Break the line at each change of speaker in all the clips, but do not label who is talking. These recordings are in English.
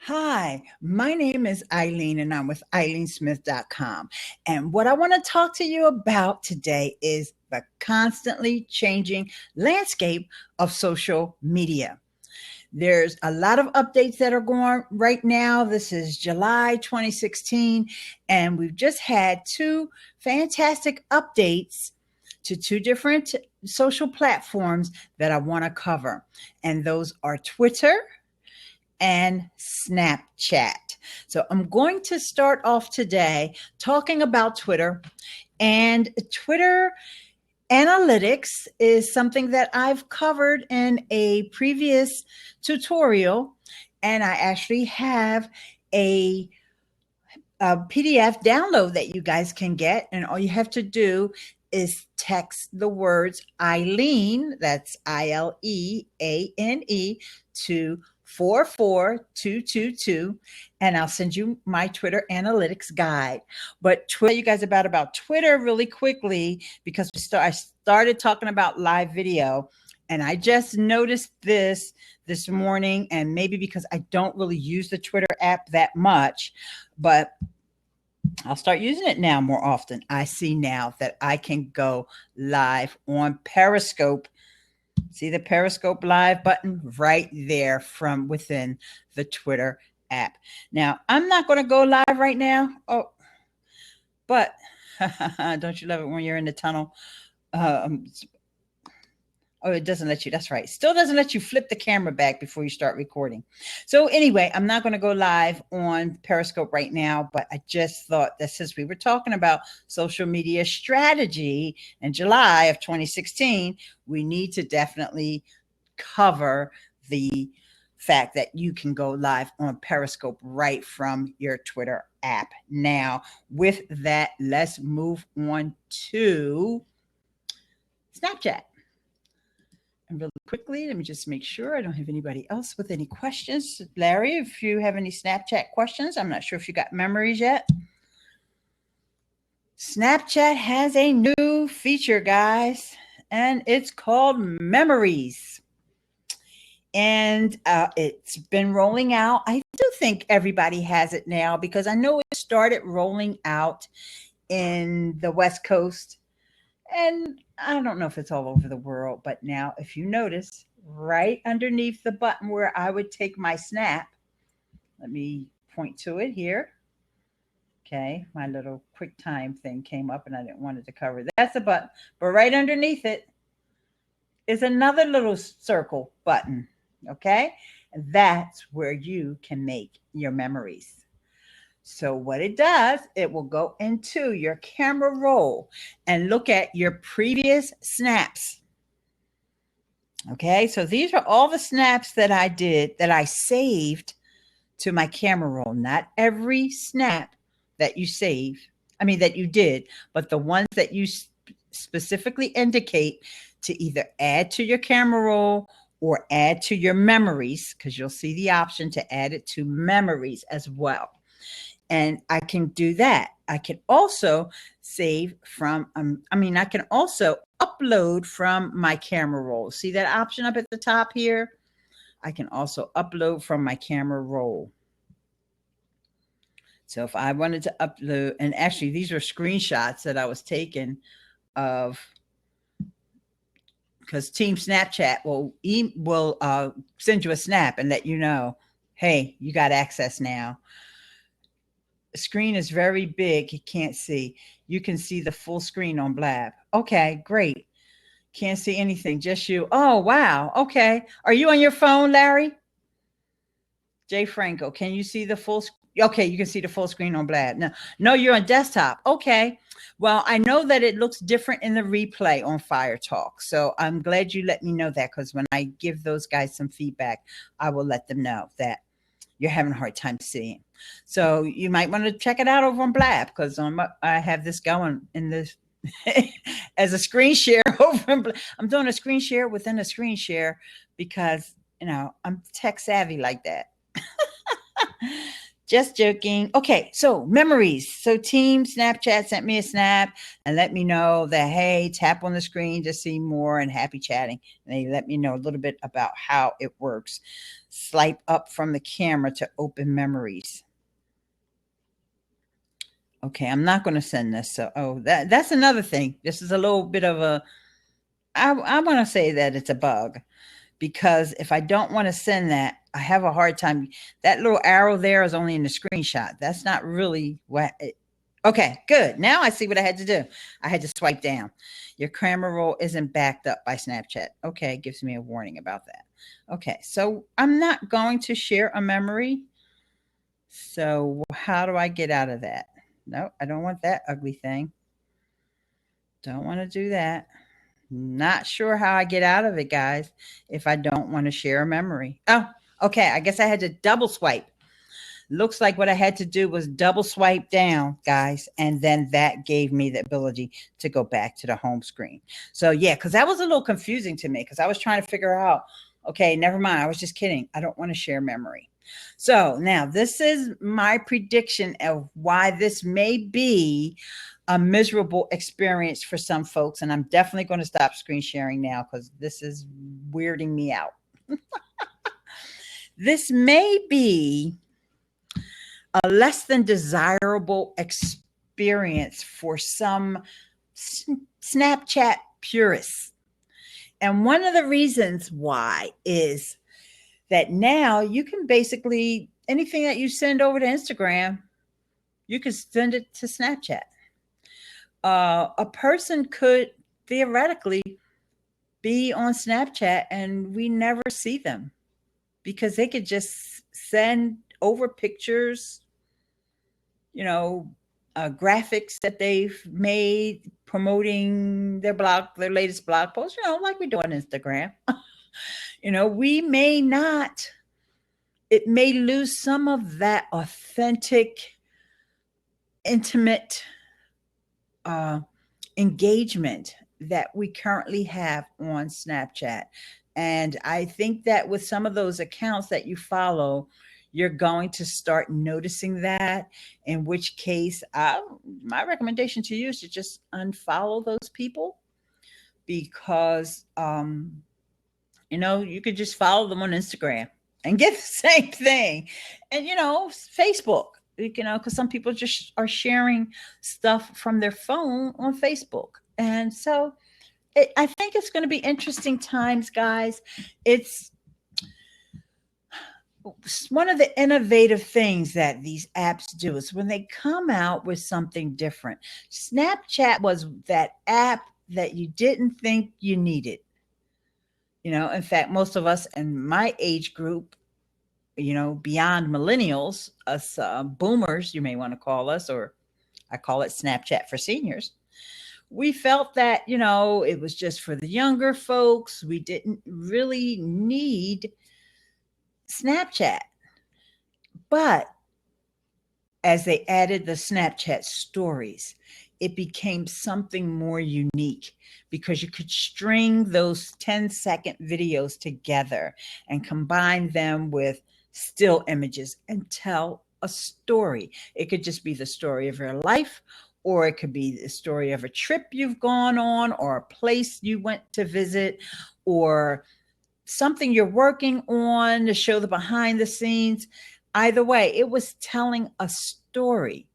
Hi, my name is Ileane and I'm with IleaneSmith.com. And what I want to talk to you about today is the constantly changing landscape of social media. There's a lot of updates that are going right now. This is July 2016, and we've just had two fantastic updates to two different social platforms that I want to cover. And those are Twitter and Snapchat. So I'm going to start off today talking about Twitter. And Twitter analytics is something that I've covered in a previous tutorial. And I actually have a PDF download that you guys can get. And all you have to do is text the words Ileane, that's Ileane, to 44222, and I'll send you my Twitter analytics guide. But tell you guys about Twitter really quickly, because I started talking about live video, and I just noticed this morning, and maybe because I don't really use the Twitter app that much, but I'll start using it now more often. I see now that I can go live on Periscope. See the Periscope live button right there from within the Twitter app. Now, I'm not going to go live right now. But don't you love it when you're in the tunnel? It doesn't let you. That's right. Still doesn't let you flip the camera back before you start recording. So anyway, I'm not going to go live on Periscope right now, but I just thought that since we were talking about social media strategy in July of 2016, we need to definitely cover the fact that you can go live on Periscope right from your Twitter app. Now, with that, let's move on to Snapchat. And really quickly, let me just make sure I don't have anybody else with any questions. Larry, if you have any Snapchat questions, I'm not sure if you got memories yet. Snapchat has a new feature, guys, and it's called Memories. And it's been rolling out. I do think everybody has it now, because I know it started rolling out in the West Coast. And I don't know if it's all over the world, but now if you notice right underneath the button where I would take my snap, let me point to it here. Okay, my little quick time thing came up and I didn't want it to cover. That's the button, but right underneath it is another little circle button. Okay, and that's where you can make your memories. So what it does, it will go into your camera roll and look at your previous snaps. Okay, so these are all the snaps that I did, that I saved to my camera roll. Not every snap that you that you did, but the ones that you specifically indicate to either add to your camera roll or add to your memories, because you'll see the option to add it to memories as well. And I can do that. I can also save from, I can also upload from my camera roll. See that option up at the top here? I can also upload from my camera roll. So if I wanted to upload, and actually these are screenshots that I was taking of, because Team Snapchat will send you a snap and let you know, hey, you got access now. The screen is very big. You can't see. You can see the full screen on Blab. Okay, great. Can't see anything, just you. Oh, wow. Okay. Are you on your phone, Larry? Jay Franco, can you see the full screen? Okay, you can see the full screen on Blab. No, you're on desktop. Okay. Well, I know that it looks different in the replay on Fire Talk. So I'm glad you let me know that, because when I give those guys some feedback, I will let them know that you're having a hard time seeing. So you might want to check it out over on Blab, because I have this going in this as a screen share over in Blab. I'm doing a screen share within a screen share because, I'm tech savvy like that. Just joking. Okay, so memories. So Team Snapchat sent me a snap and let me know that, hey, tap on the screen to see more and happy chatting. And they let me know a little bit about how it works. Swipe up from the camera to open memories. Okay, I'm not going to send this. So, that's another thing. This is a little bit of I want to say that it's a bug, because if I don't want to send that, I have a hard time. That little arrow there is only in the screenshot. That's not really what. Okay, good. Now I see what I had to do. I had to swipe down. Your camera roll isn't backed up by Snapchat. Okay, it gives me a warning about that. Okay, so I'm not going to share a memory. So how do I get out of that? No, I don't want that ugly thing. Don't want to do that. Not sure how I get out of it, guys, if I don't want to share a memory. Oh, okay. I guess I had to double swipe. Looks like what I had to do was double swipe down, guys, and then that gave me the ability to go back to the home screen. So, yeah, because that was a little confusing to me, because I was trying to figure out, okay, never mind. I was just kidding. I don't want to share memory. So now this is my prediction of why this may be a miserable experience for some folks. And I'm definitely going to stop screen sharing now, because this is weirding me out. This may be a less than desirable experience for some Snapchat purists. And one of the reasons why is that now you can basically, anything that you send over to Instagram, you can send it to Snapchat. A person could theoretically be on Snapchat and we never see them, because they could just send over pictures, graphics that they've made promoting their latest blog post, like we do on Instagram. We may not, it may lose some of that authentic, intimate engagement that we currently have on Snapchat. And I think that with some of those accounts that you follow, you're going to start noticing that, in which case my recommendation to you is to just unfollow those people, because you could just follow them on Instagram and get the same thing. And Facebook, because some people just are sharing stuff from their phone on Facebook. And so I think it's going to be interesting times, guys. It's one of the innovative things that these apps do is when they come out with something different. Snapchat was that app that you didn't think you needed. In fact, most of us in my age group, beyond millennials, us boomers, you may want to call us, or I call it Snapchat for seniors. We felt that, it was just for the younger folks. We didn't really need Snapchat. But as they added the Snapchat stories, it became something more unique, because you could string those 10-second videos together and combine them with still images and tell a story. It could just be the story of your life, or it could be the story of a trip you've gone on, or a place you went to visit, or something you're working on to show the behind the scenes. Either way, it was telling a story.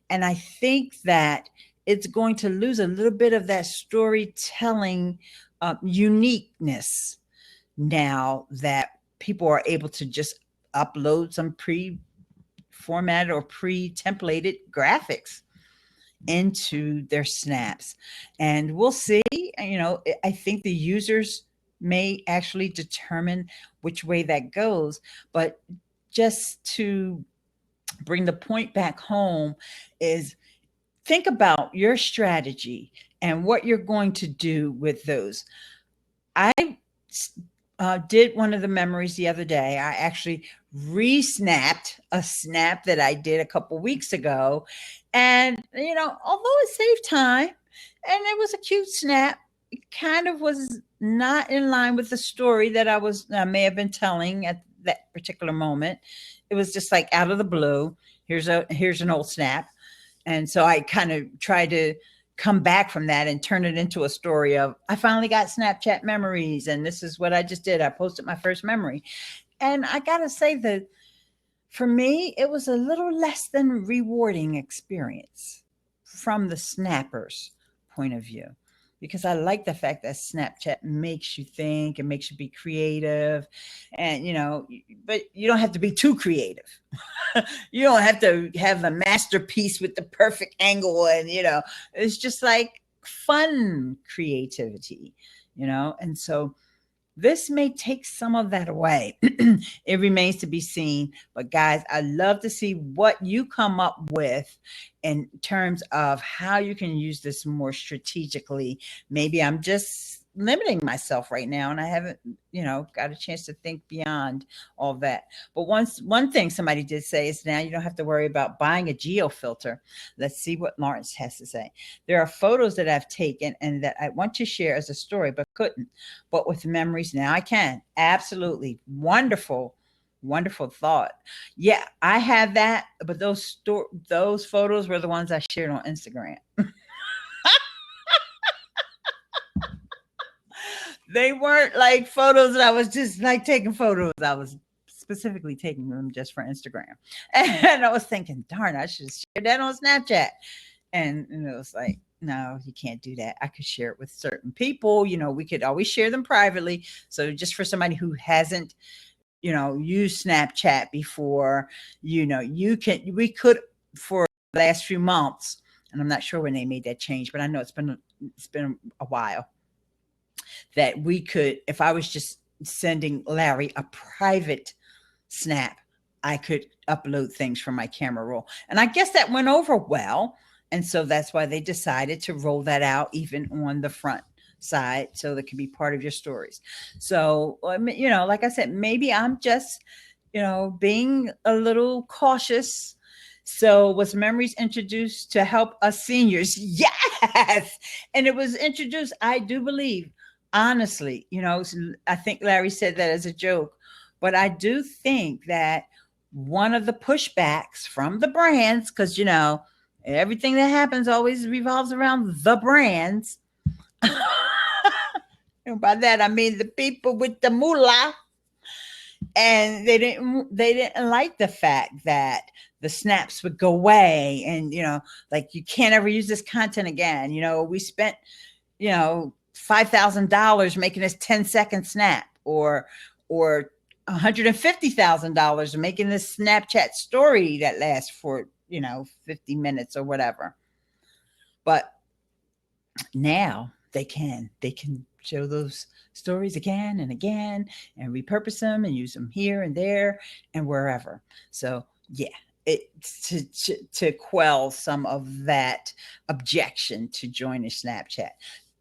And I think that it's going to lose a little bit of that storytelling uniqueness now that people are able to just upload some pre-formatted or pre-templated graphics into their snaps. And we'll see, I think the users may actually determine which way that goes. But just to bring the point back home is, think about your strategy and what you're going to do with those. I did one of the memories the other day. I actually re-snapped a snap that I did a couple weeks ago. And, although it saved time and it was a cute snap, it kind of was not in line with the story that I may have been telling at that particular moment. It was just like out of the blue. Here's an old snap. And so I kind of tried to come back from that and turn it into a story of I finally got Snapchat memories and this is what I just did. I posted my first memory. And I got to say that for me, it was a little less than rewarding experience from the snappers' point of view. Because I like the fact that Snapchat makes you think and makes you be creative. And, but you don't have to be too creative. You don't have to have a masterpiece with the perfect angle. And, it's just like fun creativity, and so this may take some of that away. It remains to be seen. But guys, I love to see what you come up with in terms of how you can use this more strategically. Maybe I'm just limiting myself right now and I haven't, got a chance to think beyond all that. But one thing somebody did say is now you don't have to worry about buying a geo filter. Let's see what Lawrence has to say. There are photos that I've taken and that I want to share as a story, but couldn't. But with memories now I can. Absolutely. Wonderful. Wonderful thought. Yeah, I have that, but those photos were the ones I shared on Instagram. They weren't like photos that I was just like taking photos. I was specifically taking them just for Instagram. And I was thinking, darn, I should share that on Snapchat. And it was like, no, you can't do that. I could share it with certain people. We could always share them privately. So just for somebody who hasn't, used Snapchat before, we could for the last few months, and I'm not sure when they made that change, but I know it's been a while, that we could, if I was just sending Larry a private snap, I could upload things from my camera roll. And I guess that went over well. And so that's why they decided to roll that out even on the front side so that can be part of your stories. So, like I said, maybe I'm just, being a little cautious. So was memories introduced to help us seniors? Yes. And it was introduced, I do believe, honestly, I think Larry said that as a joke, but I do think that one of the pushbacks from the brands, because, everything that happens always revolves around the brands. And by that, I mean the people with the moolah. And they didn't like the fact that the snaps would go away and, like you can't ever use this content again. We spent, $5,000 making this 10-second snap or $150,000 making this Snapchat story that lasts for, 50 minutes or whatever. But now they can show those stories again and again and repurpose them and use them here and there and wherever. So yeah, to quell some of that objection to joining Snapchat.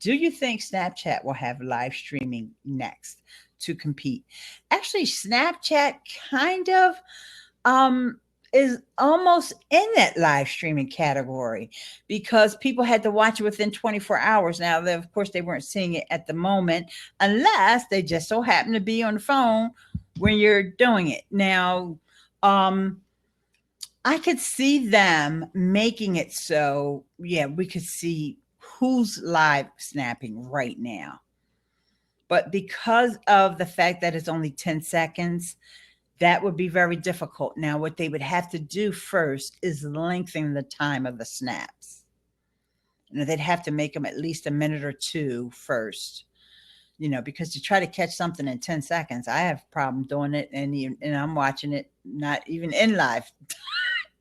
Do you think Snapchat will have live streaming next to compete? Actually, Snapchat kind of is almost in that live streaming category because people had to watch it within 24 hours. Now, of course, they weren't seeing it at the moment unless they just so happen to be on the phone when you're doing it. Now, I could see them making it so, yeah, we could see who's live snapping right now. But because of the fact that it's only 10 seconds, that would be very difficult. Now, what they would have to do first is lengthen the time of the snaps. They'd have to make them at least a minute or two first, because to try to catch something in 10 seconds, I have a problem doing it. And I'm watching it, not even in live,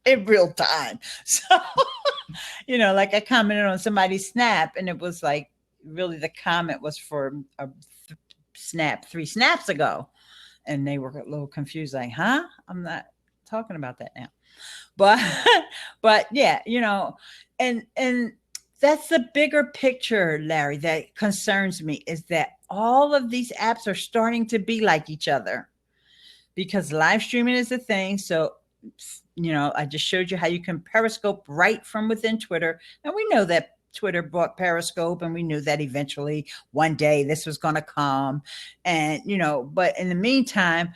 in real time. So, like I commented on somebody's snap and it was like, really the comment was for a snap 3 snaps ago. And they were a little confused, like, huh? I'm not talking about that now. But yeah, and that's the bigger picture, Larry, that concerns me is that all of these apps are starting to be like each other because live streaming is a thing. So, I just showed you how you can Periscope right from within Twitter. And we know that Twitter bought Periscope and we knew that eventually one day this was going to come. And, but in the meantime,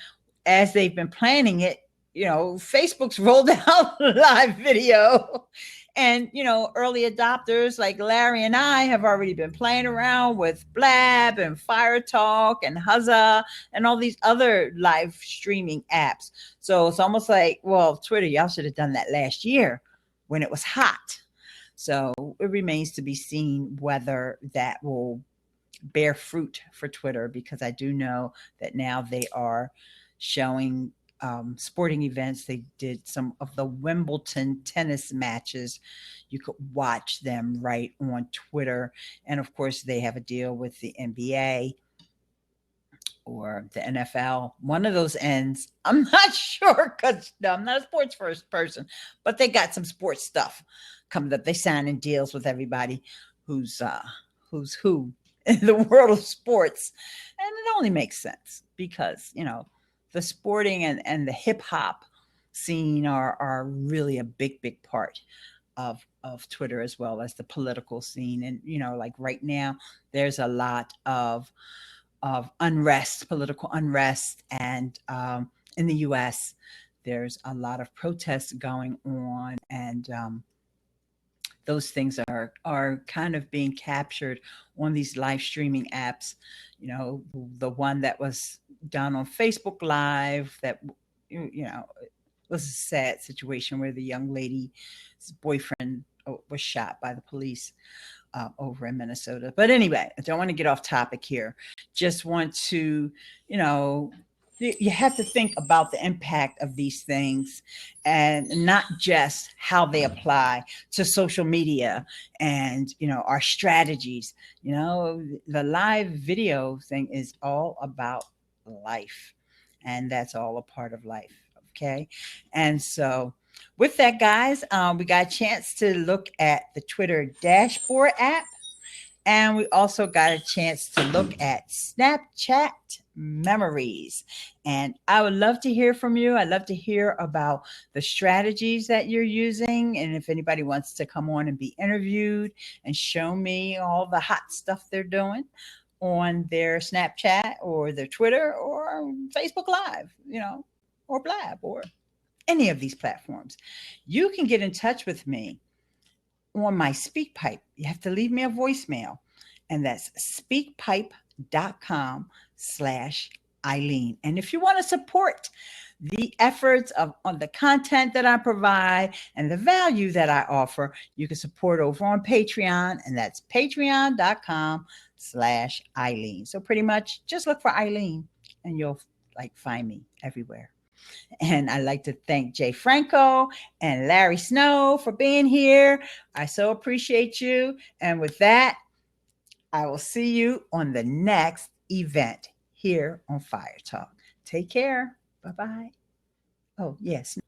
as they've been planning it, Facebook's rolled out live video. And, early adopters like Larry and I have already been playing around with Blab and Fire Talk and Huzza and all these other live streaming apps. So it's almost like, well, Twitter, y'all should have done that last year when it was hot. So it remains to be seen whether that will bear fruit for Twitter, because I do know that now they are showing sporting events. They did some of the Wimbledon tennis matches. You could watch them right on Twitter. And of course, they have a deal with the NBA or the NFL. One of those ends. I'm not sure because I'm not a sports first person, but they got some sports stuff coming up. They signing deals with everybody who's who in the world of sports. And it only makes sense because, the sporting and the hip hop scene are really a big part of Twitter, as well as the political scene. And, like right now, there's a lot of unrest, political unrest. And in the US, there's a lot of protests going on. And those things are kind of being captured on these live streaming apps. The one that was done on Facebook Live, that was a sad situation where the young lady's boyfriend was shot by the police over in Minnesota. But anyway, I don't want to get off topic here. Just want to, you have to think about the impact of these things and not just how they apply to social media and, our strategies. The live video thing is all about life, and that's all a part of life. Okay. And so with that, guys, we got a chance to look at the Twitter dashboard app. And we also got a chance to look at Snapchat memories. And I would love to hear from you. I'd love to hear about the strategies that you're using. And if anybody wants to come on and be interviewed and show me all the hot stuff they're doing on their Snapchat or their Twitter or Facebook Live, or Blab or any of these platforms, you can get in touch with me on my SpeakPipe. You have to leave me a voicemail, and that's speakpipe.com/Ileane. And if you want to support the efforts on the content that I provide and the value that I offer, you can support over on Patreon, and that's patreon.com/Ileane. So pretty much just look for Ileane and you'll find me everywhere. And I'd like to thank Jay Franco and Larry Snow for being here. I so appreciate you. And with that, I will see you on the next event here on Fire Talk. Take care. Bye-bye. Oh, yes.